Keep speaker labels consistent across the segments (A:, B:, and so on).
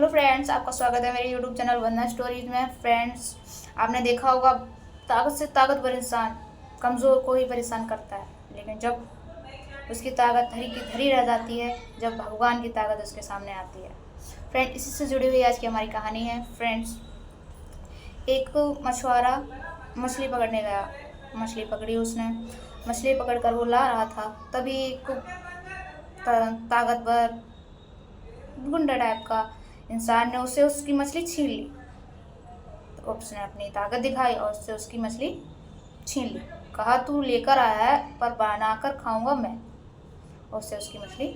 A: Hello friends, आपका स्वागत है मेरे यूट्यूब चैनल वंदना स्टोरीज में। फ्रेंड्स, आपने देखा होगा ताकत से ताकतवर इंसान कमज़ोर को ही परेशान करता है, लेकिन जब उसकी ताकत धरी की धरी रह जाती है, जब भगवान की ताकत उसके सामने आती है। फ्रेंड, इसी से जुड़ी हुई आज की हमारी कहानी है। फ्रेंड्स, एक मछुआरा मछली पकड़ने गया। मछली पकड़ी उसने। मछली पकड़कर वो ला रहा था, तभी एक ताकतवर गुंडा टाइप का इंसान ने उसे उसकी मछली छीन ली। तो उसने अपनी ताकत दिखाई और उससे उसकी मछली छीन ली। कहा, तू लेकर आया है पर बनाकर खाऊंगा मैं। और उससे उसकी मछली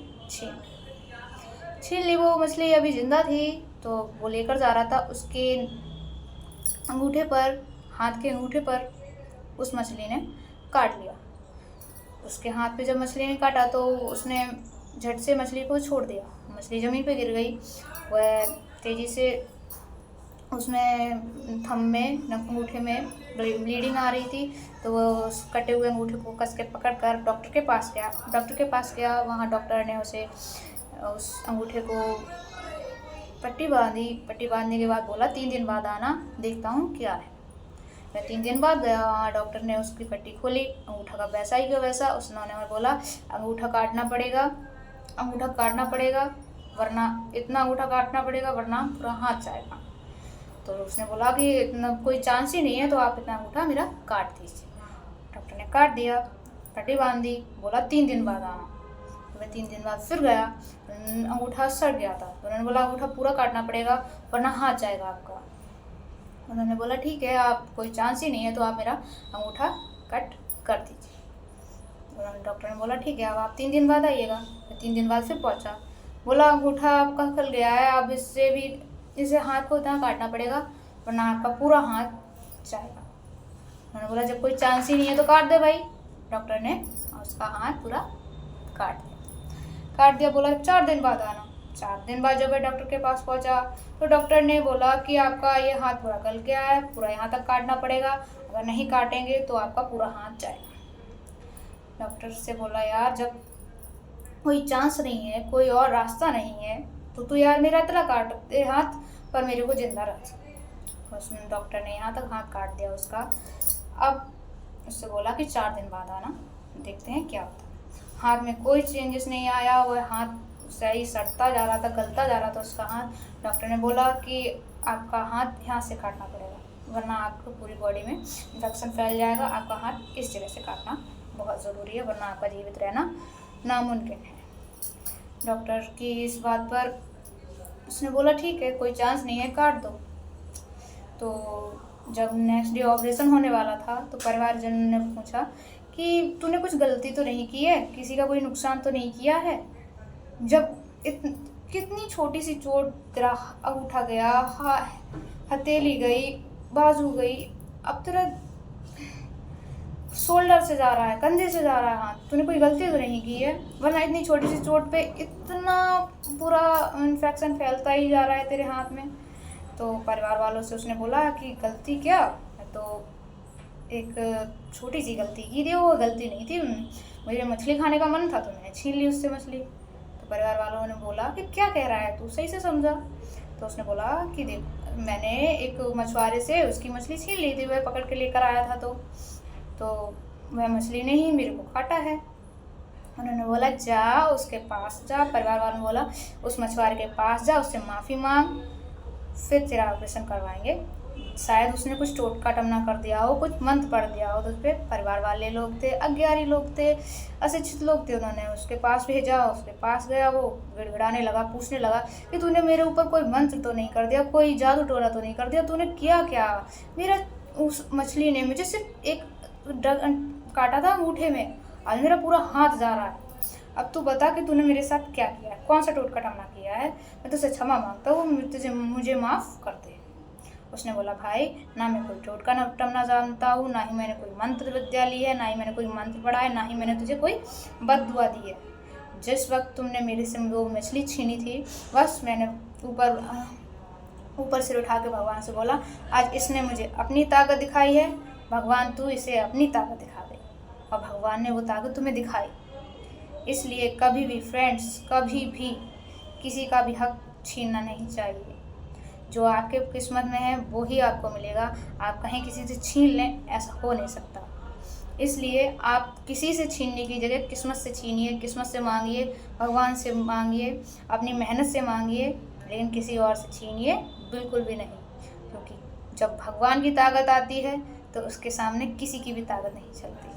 A: छीन ली। वो मछली अभी जिंदा थी, तो वो लेकर जा रहा था। उसके अंगूठे पर, हाथ के अंगूठे पर उस मछली ने काट लिया। उसके हाथ पे जब मछली ने काटा तो उसने झट से मछली को छोड़ दिया। मछली ज़मीन पे गिर गई। वह तेज़ी से, उसमें थंब में, अंगूठे में ब्लीडिंग आ रही थी, तो वो उस कटे हुए अंगूठे को कस के पकड़ कर डॉक्टर के पास गया। वहाँ डॉक्टर ने उसे उस अंगूठे को पट्टी बांधने के बाद बोला, 3 दिन बाद आना, देखता हूँ क्या है। मैं 3 दिन बाद गया। वहाँ डॉक्टर ने उसकी पट्टी खोली। अंगूठा का वैसा ही का वैसा। उसने बोला, अंगूठा काटना पड़ेगा, वरना इतना अंगूठा काटना पड़ेगा वरना पूरा हाथ जाएगा। तो उसने बोला कि इतना कोई चांस ही नहीं है, तो आप इतना अंगूठा मेरा काट दीजिए। डॉक्टर ने काट दिया, पट्टी बांध दी, बोला 3 दिन बाद आना। तो मैं 3 दिन बाद फिर गया। अंगूठा सड़ गया था, तो उन्होंने बोला अंगूठा पूरा काटना पड़ेगा वरना हाथ जाएगा आपका। उन्होंने बोला ठीक है, आप कोई चांस ही नहीं है, तो आप मेरा अंगूठा कट कर दीजिए। डॉक्टर ने बोला ठीक है, अब आप 3 दिन बाद आइएगा। मैं 3 दिन बाद फिर पहुंचा। बोला अंगूठा आपका खल गया है, अब इसे हाथ को इतना काटना पड़ेगा वरना आपका पूरा हाथ जाएगा। उन्होंने बोला जब कोई चांस ही नहीं है तो काट दे भाई। डॉक्टर ने उसका हाथ पूरा काट दिया। बोला 4 दिन बाद आना। 4 दिन बाद जब मैं डॉक्टर के पास पहुंचा तो डॉक्टर ने बोला कि आपका ये हाथ पूरा गल गया है, पूरा यहाँ तक काटना पड़ेगा, अगर नहीं काटेंगे तो आपका पूरा हाथ जाएगा। डॉक्टर से बोला, यार जब कोई चांस नहीं है, कोई और रास्ता नहीं है, तो तू यार मेरा इतना काट दे हाथ, पर मेरे को जिंदा रख। उसने, डॉक्टर ने यहाँ तक हाथ काट दिया उसका। अब उससे बोला कि 4 दिन बाद आना, देखते हैं क्या होता है। हाथ में कोई चेंजेस नहीं आया। वह हाथ सही सड़ता जा रहा था, गलता जा रहा था उसका हाथ। डॉक्टर ने बोला कि आपका हाथ यहाँ से काटना पड़ेगा वरना आपको पूरी बॉडी में इन्फेक्शन फैल जाएगा। आपका हाथ इस जगह से काटना बहुत ज़रूरी है, वरना आपका जीवित रहना नामुमकिन है। डॉक्टर की इस बात पर उसने बोला ठीक है, कोई चांस नहीं है, काट दो। तो जब नेक्स्ट डे ऑपरेशन होने वाला था तो परिवारजन ने पूछा कि तूने कुछ गलती तो नहीं की है, किसी का कोई नुकसान तो नहीं किया है? जब कितनी छोटी सी चोट, तेरा अंगूठा गया, हथेली गई, बाजू गई, अब तेरा शोल्डर से जा रहा है, कंधे से जा रहा है हाथ, तूने कोई गलती तो नहीं की है, वरना इतनी छोटी सी चोट पे इतना पूरा इन्फेक्शन फैलता ही जा रहा है तेरे हाथ में। तो परिवार वालों से उसने बोला कि गलती क्या, तो एक छोटी सी गलती की थी, वो गलती नहीं थी, मुझे मछली खाने का मन था तो मैंने छीन ली उससे मछली। तो परिवार वालों ने बोला कि क्या कह रहा है तू, सही से समझा। तो उसने बोला कि देख, मैंने एक मछुआरे से उसकी मछली छीन ली थी, वह पकड़ के लेकर आया था, तो वह मछली ने ही मेरे को काटा है। उन्होंने बोला जा उसके पास जा। परिवार वालों ने बोला उस मछुआरे के पास जा, उससे माफ़ी मांग, फिर तेरा ऑपरेशन करवाएंगे। शायद उसने कुछ टोटका टमना कर दिया हो, कुछ मंत्र पढ़ दिया हो, तो उस पर परिवार वाले लोग थे, अज्ञानी लोग थे, अशिक्षित लोग थे, उन्होंने उसके पास भेजा। उसके पास गया, वो गिड़गिड़ाने लगा, पूछने लगा कि तूने मेरे ऊपर कोई मंत्र तो नहीं कर दिया, कोई जादू टोना तो नहीं कर दिया, तूने किया क्या? मेरा उस मछली ने मुझे सिर्फ एक काटा था अंगूठे में, आज मेरा पूरा हाथ जा रहा है। अब तू बता कि तूने मेरे साथ क्या किया है, कौन सा टोटका टमना किया है? मैं तुझसे क्षमा मांगता हूँ, मुझे माफ़ कर दे। उसने बोला भाई, ना मैं कोई टोटका टमना जानता हूँ, ना ही मैंने कोई मंत्र विद्या ली है, ना ही मैंने कोई मंत्र पढ़ा है, ना ही मैंने तुझे कोई बद्दुआ दी है। जिस वक्त तुमने मेरे से वो मछली छीनी थी, बस मैंने ऊपर सिर उठा के भगवान से बोला, आज इसने मुझे अपनी ताकत दिखाई है, भगवान तू इसे अपनी ताकत दिखा दे। और भगवान ने वो ताकत तुम्हें दिखाई। इसलिए कभी भी फ्रेंड्स, कभी भी किसी का भी हक छीनना नहीं चाहिए। जो आपके किस्मत में है वो ही आपको मिलेगा। आप कहीं किसी से छीन लें, ऐसा हो नहीं सकता। इसलिए आप किसी से छीनने की जगह किस्मत से छीनिए, किस्मत से मांगिए, भगवान से मांगिए, अपनी मेहनत से मांगिए, लेकिन किसी और से छीनिए बिल्कुल भी नहीं। क्योंकि जब भगवान की ताकत आती है तो उसके सामने किसी की भी ताकत नहीं चलती।